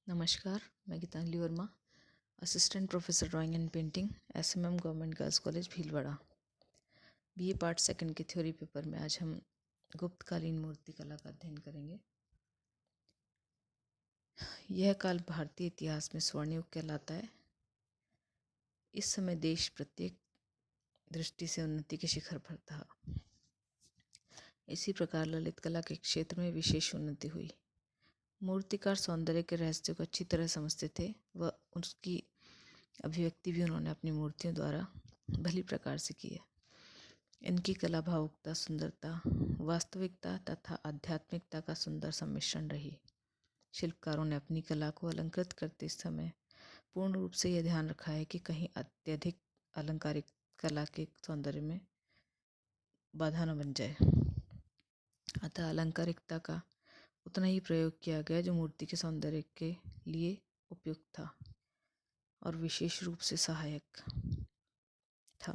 नमस्कार, मैं Geetanjali Verma, assistant professor drawing and painting, SMM government girls college Bhilwara. BA part second के theory paper में आज हम गुप्तकालीन मूर्ति कला का अध्ययन करेंगे। यह काल भारतीय इतिहास में स्वर्ण युग कहलाता है। इस समय देश प्रत्येक दृष्टि से उन्नति के शिखर पर था। इसी प्रकार ललित कला के क्षेत्र में विशेष उन्नति हुई। मूर्तिकार सौंदर्य के रहस्य को अच्छी तरह समझते थे व उसकी अभिव्यक्ति भी उन्होंने अपनी मूर्तियों द्वारा भली प्रकार से की है। इनकी कला भावुकता, सुंदरता, वास्तविकता तथा आध्यात्मिकता का सुंदर सम्मिश्रण रही। शिल्पकारों ने अपनी कला को अलंकृत करते समय पूर्ण रूप से यह ध्यान रखा है कि कहीं अत्यधिक अलंकारिक कला के सौंदर्य में बाधा न बन जाए। अतः अलंकारिकता का उतना ही प्रयोग किया गया जो मूर्ति के सौंदर्य के लिए उपयुक्त था और विशेष रूप से सहायक था।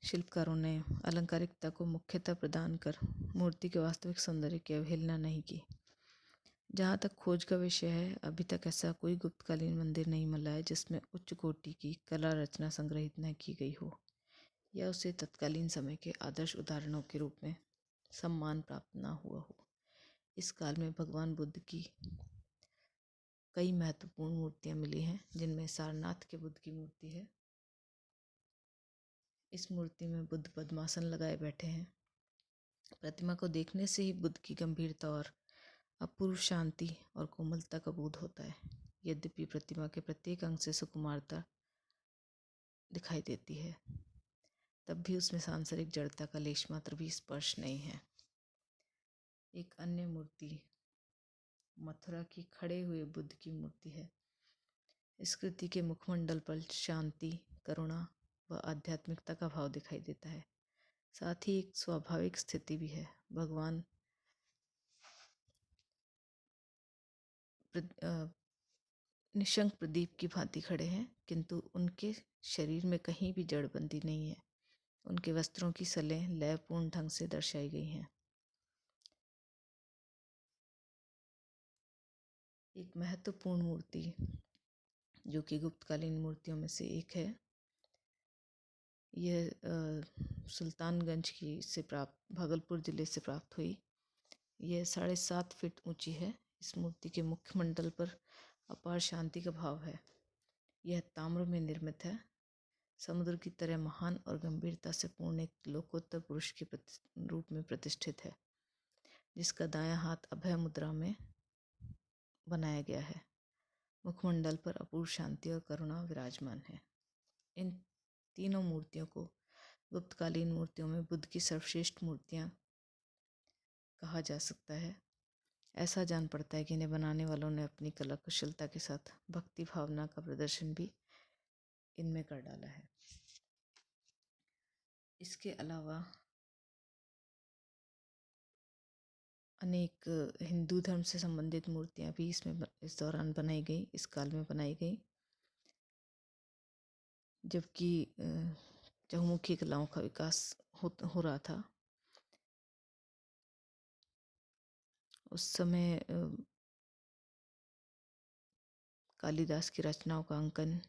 शिल्पकारों ने अलंकारिकता को मुख्यता प्रदान कर मूर्ति के वास्तविक सौंदर्य की अवहेलना नहीं की। जहाँ तक खोज का विषय है, अभी तक ऐसा कोई गुप्तकालीन मंदिर नहीं मिला है जिसमें उच्च कोटि की कला रचना संग्रहित न की गई हो या उसे तत्कालीन समय के आदर्श उदाहरणों के रूप में सम्मान प्राप्त न हुआ हो। इस काल में भगवान बुद्ध की कई महत्वपूर्ण मूर्तियाँ मिली हैं, जिनमें सारनाथ के बुद्ध की मूर्ति है। इस मूर्ति में बुद्ध पद्मासन लगाए बैठे हैं। प्रतिमा को देखने से ही बुद्ध की गंभीरता और अपूर्व शांति और कोमलता का बोध होता है। यद्यपि प्रतिमा के प्रत्येक अंग से सुकुमारता दिखाई देती है, तब भी उसमें सांसारिक जड़ता का लेश मात्र भी स्पर्श नहीं है। एक अन्य मूर्ति मथुरा की खड़े हुए बुद्ध की मूर्ति है। इस कृति के मुखमंडल पर शांति, करुणा व आध्यात्मिकता का भाव दिखाई देता है। साथ ही एक स्वाभाविक स्थिति भी है। भगवान निशंक प्रदीप की भांति खड़े हैं, किंतु उनके शरीर में कहीं भी जड़बंदी नहीं है। उनके वस्त्रों की सलें लयपूर्ण ढंग से दर्शाई गई हैं। एक महत्वपूर्ण मूर्ति जो कि गुप्तकालीन मूर्तियों में से एक है, यह सुल्तानगंज की से प्राप्त भागलपुर जिले से प्राप्त हुई। यह 7.5 फीट ऊंची है। इस मूर्ति के मुखमंडल पर अपार शांति का भाव है। यह ताम्र में निर्मित है। समुद्र की तरह महान और गंभीरता से पूर्ण एक लोकोत्तर पुरुष के रूप में प्रतिष्ठित है, जिसका दायां हाथ अभय मुद्रा में बनाया गया है। मुखमंडल पर अपूर्व शांति और करुणा विराजमान है। इन तीनों मूर्तियों को गुप्तकालीन मूर्तियों में बुद्ध की सर्वश्रेष्ठ मूर्तियां कहा जा सकता है। ऐसा जान पड़ता है कि इन्हें बनाने वालों ने अपनी कला कुशलता के साथ भक्ति भावना का प्रदर्शन भी इनमें कर डाला है। इसके अलावा अनेक हिंदू धर्म से संबंधित मूर्तियाँ भी इस दौरान बनाई गई, इस काल में बनाई गई। जबकि चहुमुखी कलाओं का विकास हो रहा था, उस समय कालिदास की रचनाओं का अंकन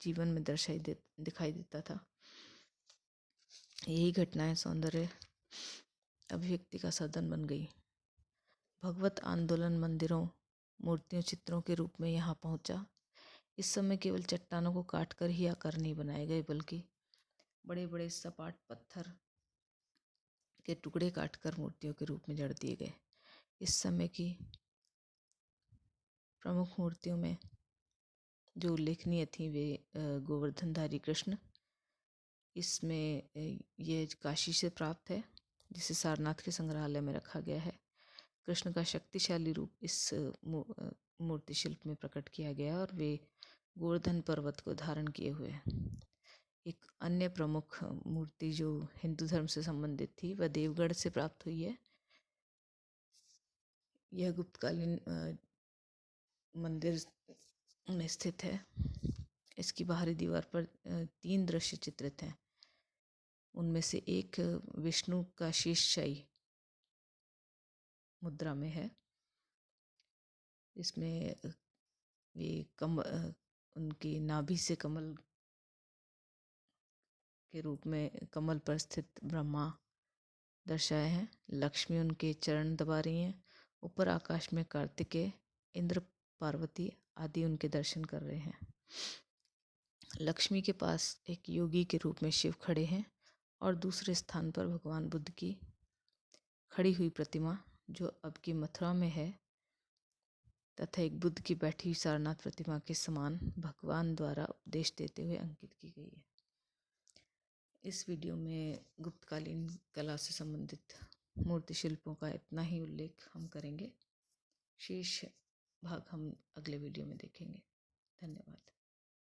जीवन में दिखाई देता था। यही घटनाएं सौंदर्य अभिव्यक्ति का साधन बन गई। भगवत आंदोलन मंदिरों, मूर्तियों, चित्रों के रूप में यहाँ पहुँचा। इस समय केवल चट्टानों को काटकर ही आकार नहीं बनाए गए, बल्कि बड़े बड़े सपाट पत्थर के टुकड़े काटकर मूर्तियों के रूप में जड़ दिए गए। इस समय की प्रमुख मूर्तियों में जो उल्लेखनीय थी वे गोवर्धनधारी कृष्ण, इसमें ये काशी से प्राप्त है, जिसे सारनाथ के संग्रहालय में रखा गया है। कृष्ण का शक्तिशाली रूप इस मूर्ति शिल्प में प्रकट किया गया और वे गोवर्धन पर्वत को धारण किए हुए हैं। एक अन्य प्रमुख मूर्ति जो हिंदू धर्म से संबंधित थी वह देवगढ़ से प्राप्त हुई है। यह गुप्तकालीन मंदिर में स्थित है। इसकी बाहरी दीवार पर 3 दृश्य चित्रित हैं। उनमें से एक विष्णु का शेषशायी मुद्रा में है। इसमें ये उनकी नाभि से कमल के रूप में कमल पर स्थित ब्रह्मा दर्शाए हैं। लक्ष्मी उनके चरण दबा रही हैं। ऊपर आकाश में कार्तिकेय, इंद्र, पार्वती आदि उनके दर्शन कर रहे हैं। लक्ष्मी के पास एक योगी के रूप में शिव खड़े हैं और दूसरे स्थान पर भगवान बुद्ध की खड़ी हुई प्रतिमा, जो अब की मथुरा में है, तथा एक बुद्ध की बैठी हुई सारनाथ प्रतिमा के समान भगवान द्वारा उपदेश देते हुए अंकित की गई है। इस वीडियो में गुप्तकालीन कला से संबंधित मूर्ति शिल्पों का इतना ही उल्लेख हम करेंगे। शेष भाग हम अगले वीडियो में देखेंगे। धन्यवाद।